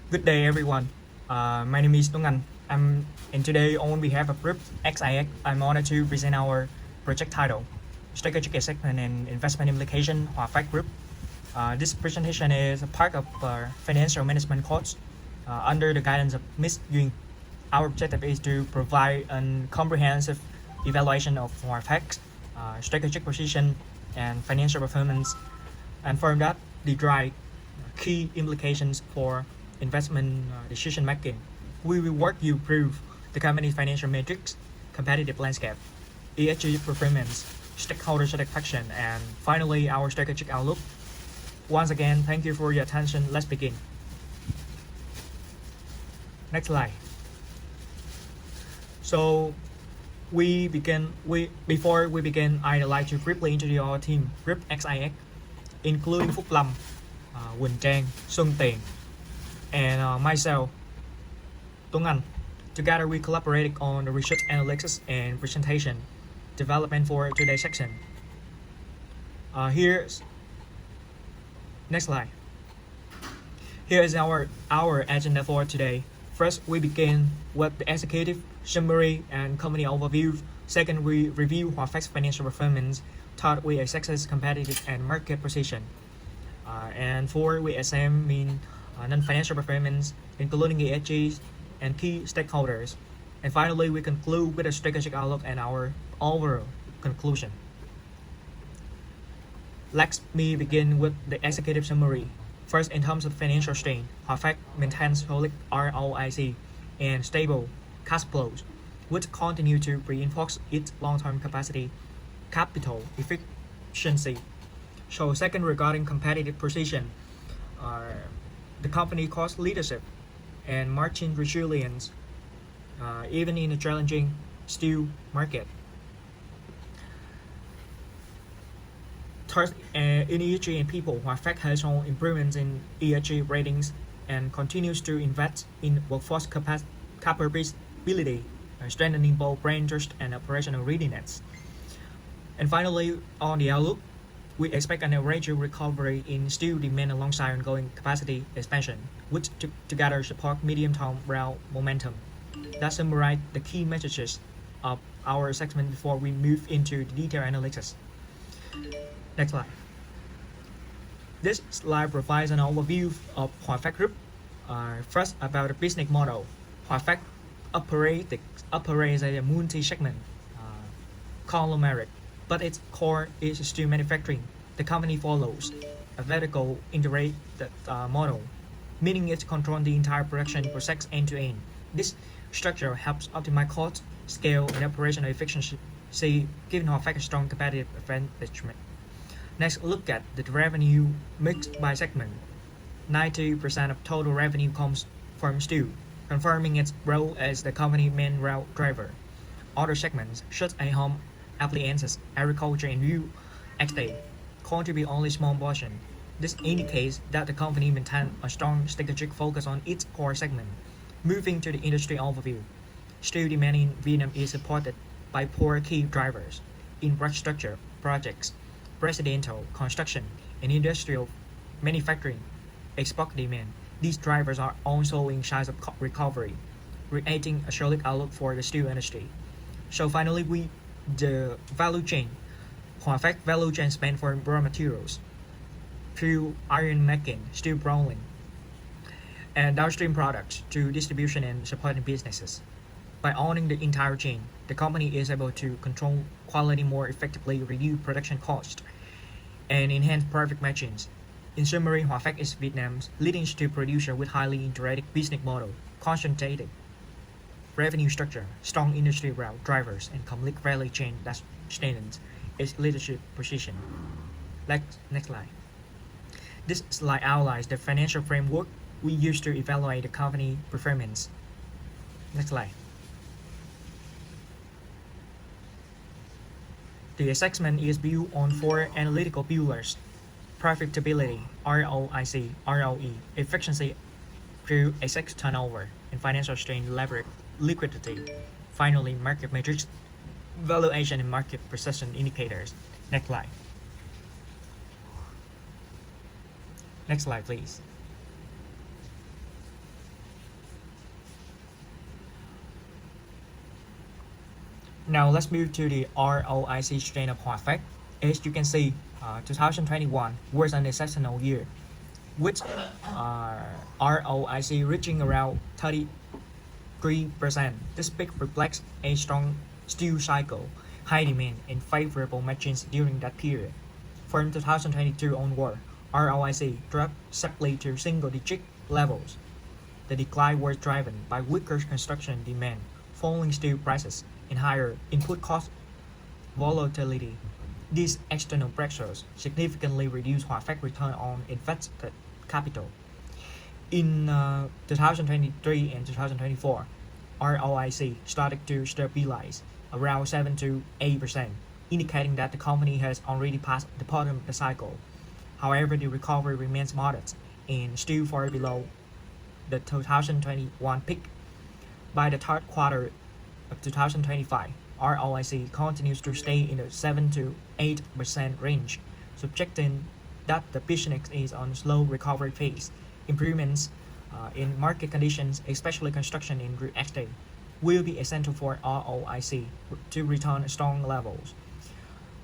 Good day, everyone. My name is Tuấn Anh. And today, on behalf of Group XIX, I'm honored to present our project title, Strategic Assessment and Investment Implication, Hòa Phát Group. This presentation is a part of our financial management course under the guidance of Ms.Duyen. Our objective is to provide a comprehensive evaluation of Hòa Phát, strategic position, and financial performance, and from that, derive key implications for investment decision making. We will work you prove the company's financial metrics, competitive landscape, ESG performance, stakeholder satisfaction, and finally our strategic outlook. Once again, thank you for your attention. Let's begin. Next slide. So before we begin, I'd like to briefly introduce our team, Group XIX, including Phúc, Quỳnh, Trang, Xuân Tuyền, and myself, Tuấn Anh. Together we collaborated on the research analysis and presentation development for today's section. Here's next slide. Here is our agenda for today. First, we begin with the executive summary and company overview. Second, we review Hòa Phát financial performance. Third, we assess competitive and market position. And fourth, we examine non-financial performance, including ESG and key stakeholders. And finally, we conclude with a strategic outlook and our overall conclusion. Let me begin with the executive summary. First, in terms of financial strength, Hòa Phát maintains solid ROIC and stable cash flows, which continue to reinforce its long-term capital efficiency. So second, regarding competitive position, the company cost leadership and margin resilience, even in a challenging steel market. Third, in ESG and people, Hòa Phát has shown improvements in ESG ratings and continues to invest in workforce capability, strengthening both brand trust and operational readiness. And finally, on the outlook, we expect an gradual recovery in steel demand alongside ongoing capacity expansion, which together support medium-term rail momentum. That summarizes the key messages of our segment before we move into the detailed analysis. Next slide. This slide provides an overview of Hòa Phát Group. First, about the business model. Hòa Phát operates as a multi-segment conglomerate, but its core is steel manufacturing. The company follows a vertical integrated model, meaning it controls the entire production process end to end. This structure helps optimize cost, scale, and operational efficiency, giving Hòa Phát a strong competitive advantage. Next, look at the revenue mix by segment. 90% of total revenue comes from steel, confirming its role as the company's main rail driver. Other segments, such as home appliances, agriculture, and real estate, contribute only a small portion. This indicates that the company maintains a strong strategic focus on its core segment. Moving to the industry overview, steel demand in Vietnam is supported by four key drivers: infrastructure projects, residential construction, and industrial manufacturing. Export demand. These drivers are also in signs of recovery, creating a solid outlook for the steel industry. So finally, the value chain. Hòa Phát value chain spans from raw materials, through iron making, steel rolling, and downstream products to distribution and supporting businesses. By owning the entire chain, the company is able to control quality more effectively, reduce production costs, and enhance profit margins. In summary, Hòa Phát is Vietnam's leading steel producer with highly integrated business model, concentrated revenue structure, strong industry route drivers, and complete value chain that strengthens its leadership position. Next slide. This slide outlines the financial framework we use to evaluate the company performance. Next slide. The assessment is built on four analytical pillars: profitability, ROIC, ROE, efficiency through asset turnover, and financial strength, leverage, liquidity. Finally, market metrics, valuation, and market precision indicators. Next slide. Next slide, please. Now let's move to the ROIC strain of Hòa Phát. As you can see, 2021 was an exceptional year, with ROIC reaching around 33%. This peak reflects a strong steel cycle, high demand, and favorable margins during that period. From 2022 onward, ROIC dropped sharply to single-digit levels. The decline was driven by weaker construction demand, falling steel prices, and higher input cost volatility. These external pressures significantly reduced Hòa Phát return on invested capital. In 2023 and 2024, ROIC started to stabilize around 7 to 8%, indicating that the company has already passed the bottom of the cycle. However, the recovery remains modest and still far below the 2021 peak. By the third quarter of 2025, ROIC continues to stay in the 7 to 8% range, suggesting that the business is on a slow recovery phase. Improvements in market conditions, especially construction and real estate, will be essential for ROIC to return to strong levels.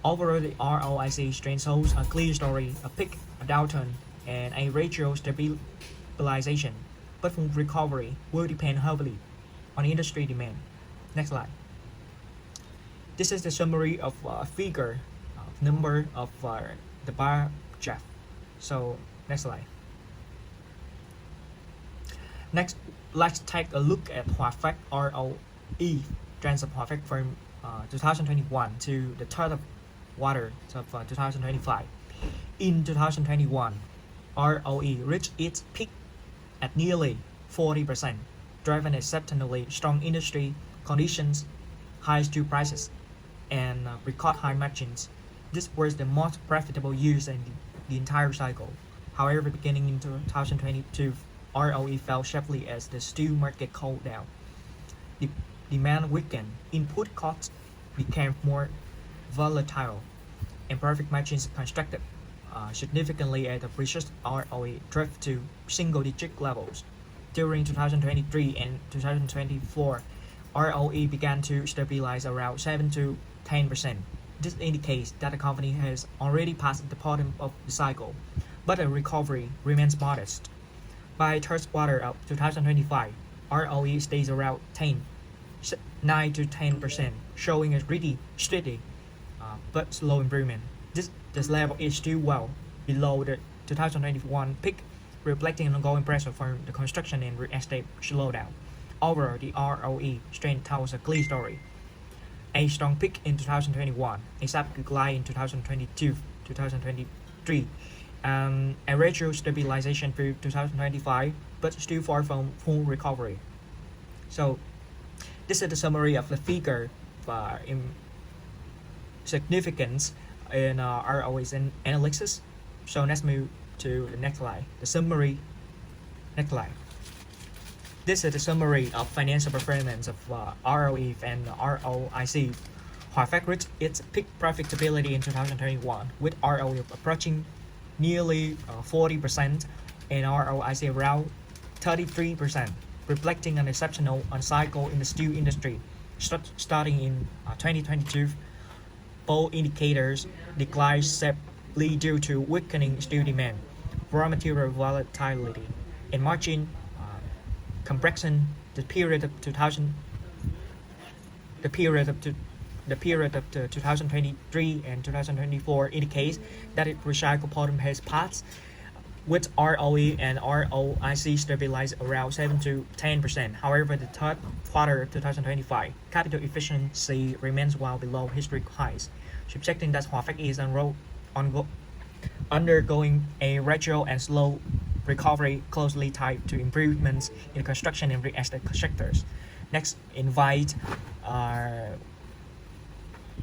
Overall, the ROIC strength shows a clear story, a peak, a downturn, and a ratio stabilization, but full recovery will depend heavily on industry demand. Next slide. This is the summary of figure number of the bar graph. So next slide. Next, let's take a look at Hòa Phát ROE trends of Hòa Phát from 2021 to the third quarter of 2025. In 2021, ROE reached its peak at nearly 40%, driven exceptionally strong industry conditions, high steel prices, and record high margins. This was the most profitable years in the entire cycle. However, beginning in 2022, ROE fell sharply as the steel market cooled down. The demand weakened, input costs became more volatile, and profit margins contracted significantly as the precious ROE dropped to single-digit levels. During 2023 and 2024, ROE began to stabilize around 7 to 10%. This indicates that the company has already passed the bottom of the cycle, but the recovery remains modest. By third quarter of 2025, ROE stays around 9 to 10%, showing a really steady but slow improvement. This level is still well below the 2021 peak, reflecting ongoing pressure from the construction and real estate slowdown. Overall, the ROE strength tells a clear story. A strong peak in 2021, a sharp decline in 2022, 2023, a ratio stabilization through 2025, but still far from full recovery. So, this is the summary of the figure in significance in ROE analysis. So let's move to the next slide. The summary. Next slide. This is the summary of financial performance of ROE and ROIC. Hòa Phát reached its peak profitability in 2021 with ROE approaching nearly 40% and ROIC around 33%, reflecting an exceptional cycle in the steel industry. Starting in 2022, both indicators declined sharply due to weakening steel demand, raw material volatility, and margin compression. The period of 2023 and 2024 indicates that the recycle bottom has passed, with ROE and ROIC stabilized around 7 to 10%. However, the third quarter of 2025, capital efficiency remains well below historic highs, suggesting that Hòa Phát is undergoing a gradual and slow recovery closely tied to improvements in construction and real estate sectors. Next, invite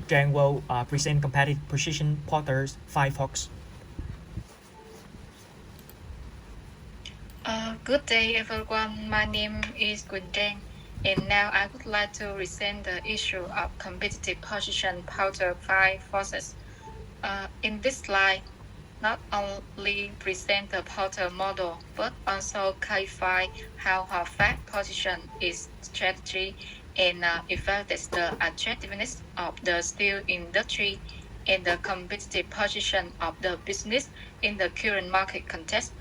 Trang will present competitive position Porter's 5 Fox. Good day everyone, my name is Quỳnh, and now I would like to present the issue of competitive position powder 5 forces. In this slide, not only present the powder model, but also clarify how Hòa Phát position its strategy and evaluates the attractiveness of the steel industry and the competitive position of the business in the current market context.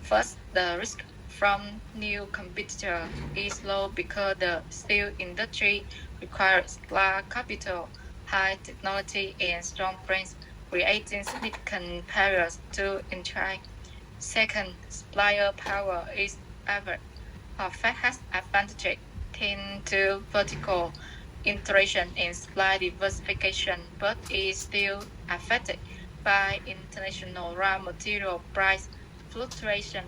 First, the risk from new competitor is low because the steel industry requires large capital, high technology, and strong brands, creating significant barriers to entry. Second, supplier power is average. Fact has advantage tend to vertical integration and supply diversification, but is still affected by international raw material price fluctuation.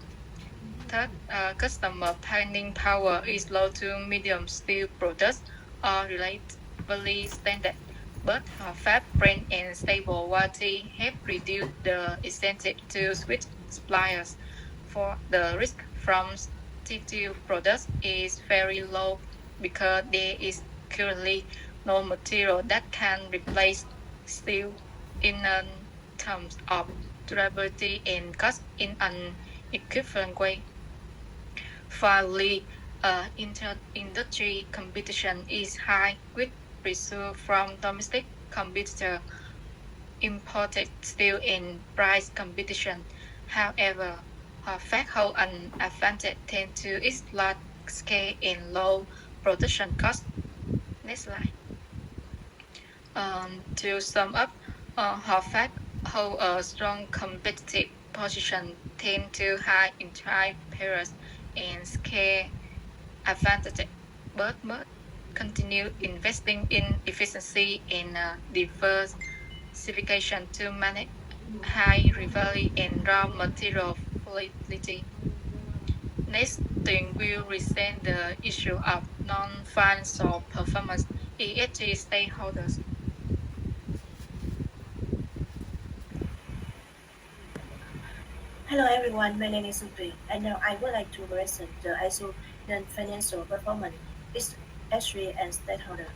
Third, customer buying power is low to medium steel products are relatively standard, but fat brand and stable warranty have reduced the incentive to switch suppliers. For the risk from steel products is very low because there is currently no material that can replace steel in terms of durability and cost in an equivalent way. Finally, inter-industry competition is high with pressure from domestic competitor, imported steel and price competition. However, Fact hold an advantage thanks to its large scale and low production cost. Next slide. To sum up, Fact hold a strong competitive position thanks to high entry barriers and scale advantage, but must continue investing in efficiency and diversification to manage high rivalry and raw material volatility. Next, Tuyền will present the issue of non-financial performance ESG stakeholders. Hello everyone, my name is Phúc, and now I would like to present the ISO non-financial performance history and stakeholder.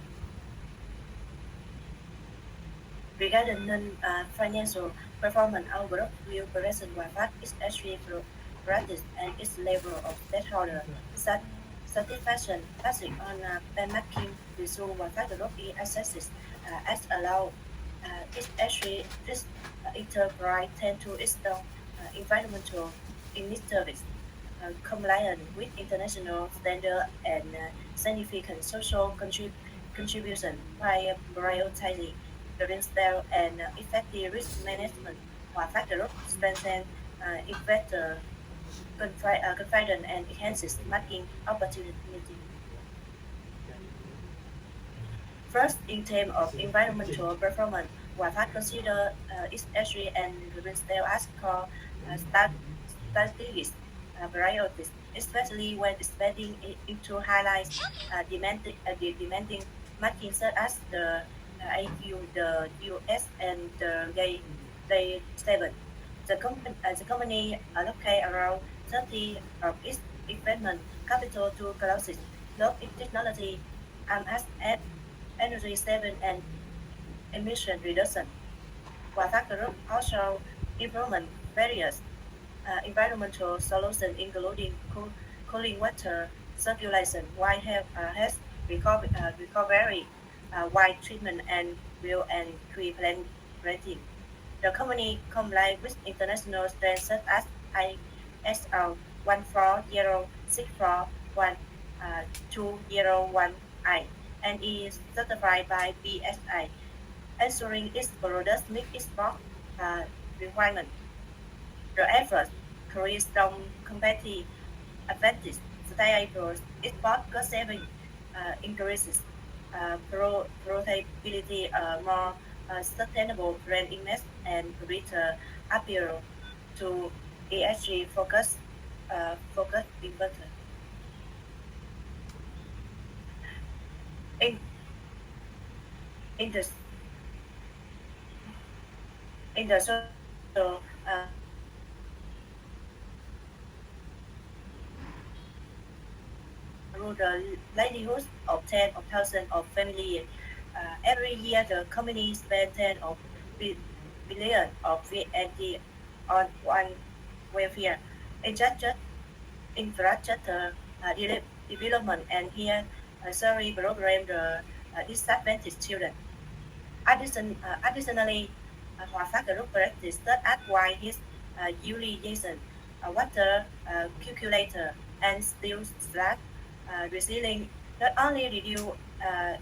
Regarding non-financial performance, our group will present what its history practice and its level of stakeholder satisfaction based on benchmarking to show what the group assesses as allowed its history this enterprise tend to its environmental initiatives compliant with international standards and significant social contribution by prioritizing the lifestyle and effective risk management while factor strengthen investor confidence and enhances market opportunity. First, in terms of environmental performance, Wi-Fi consider its history and lifestyle as core strategic priorities, especially when expanding into highlights the demanding markets such as the AQ, the US, and the G7. The company allocate around 30 of its investment capital to classes, low technology, MS, energy saving, and emission reduction. While factor also implement various environmental solutions including cooling water circulation, health recovery, white treatment, and real and tree planting. The company complies with international standards such as ISO 140641201I and is certified by BSI, ensuring its products meet its board requirements. The effort creates strong competitive advantage. Stable export cost saving increases profitability, more sustainable brand image, and greater appeal to ESG focused investor. In, in the in the social through the livelihoods of tens of thousands of families. Every year, the company spends tens of billions of VAT on welfare, infrastructure development, and here salary program the disadvantaged children. Additionally, Hòa Phát Group practice at why his utilization, water calculator, and steel slab recycling not only reduce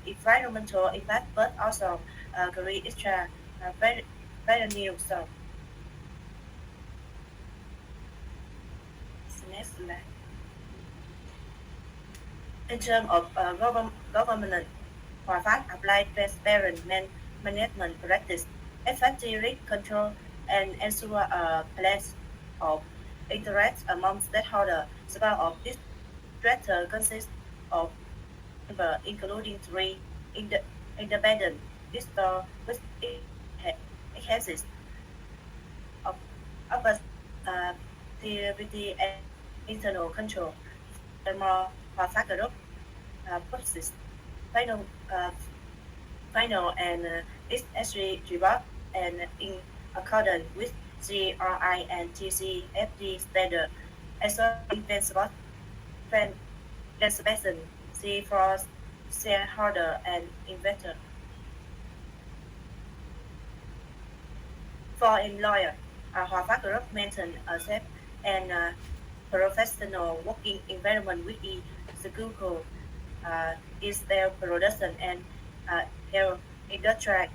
environmental impact but also create extra revenue. So, next slide. In terms of government, Hòa Phát applied transparent management practice, effective risk control, and ensure a balance of interest among stakeholders. Support of this structure consists of members, including three independent visitors with enhances of activity and internal control. Furthermore, Hòa Phát Group purposes final and XSG report and in accordance with GRI and TCFD standard, ensuring transparency for shareholder and investor. For employer, Hòa Phát Group maintain a safe and professional working environment with executive is their production and health industry.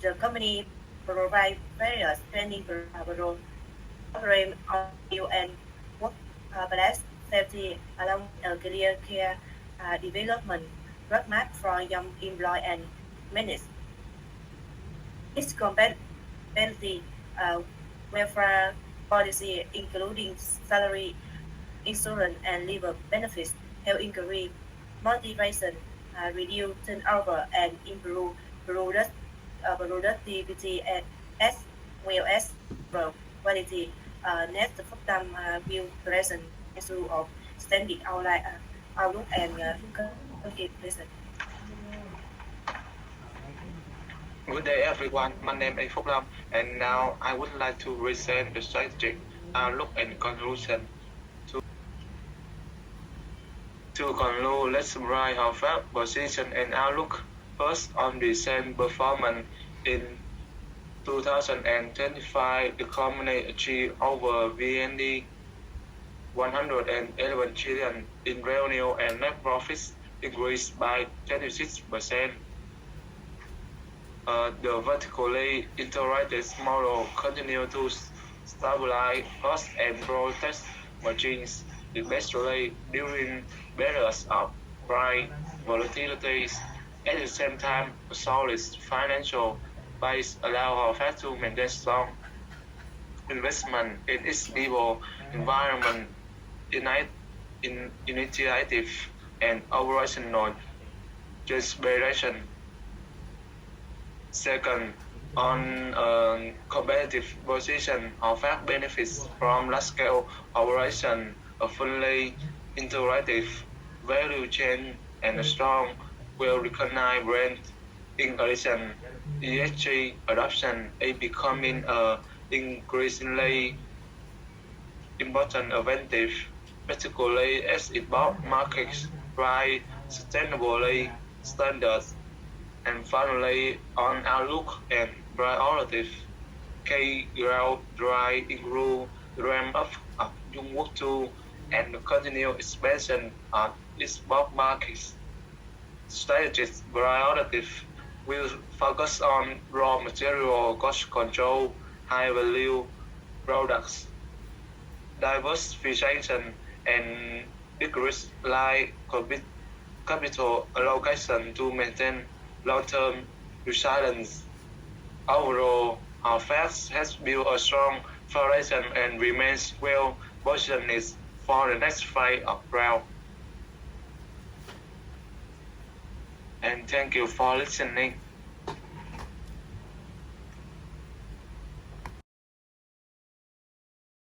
The company provides various training programs on skill and workplace safety along a career care development roadmap for young employees and managers. Its compatibility welfare policy, including salary, insurance, and leave benefits, help increase motivation, reduce turnover, and improve productivity as well as quality. Next, Phúc will present issue of standing outlook and present. Good day, everyone. My name is Phúc, and now I would like to present the strategic outlook and conclusion. To conclude, let's summarize our Phát position and outlook. First, on recent performance in 2025, the company achieved over VND 111 trillion in revenue and net profits increased by 26%. The vertically integrated model continued to stabilize costs and protect margins, especially during periods of price volatilities. At the same time, a solid financial base allows our Phát to maintain strong investment in its people, environment, initiative, and operational transparency. Second, on a competitive position, our Phát benefits from large-scale operation, a fully integrated value chain, and a strong, well-recognized brand. In addition, ESG adoption is becoming an increasingly important advantage, particularly as it brought markets right sustainability standards. And finally, on outlook and priorities, key growth drive include the ramp-up of Jungwook 2 and the continued expansion of export markets. Strategic priorities will focus on raw material cost control, high-value products, diversification, and decrease like capital allocation to maintain long-term resilience. Overall, our Phát has built a strong foundation and remains well positioned for the next phase of growth. And thank you for listening.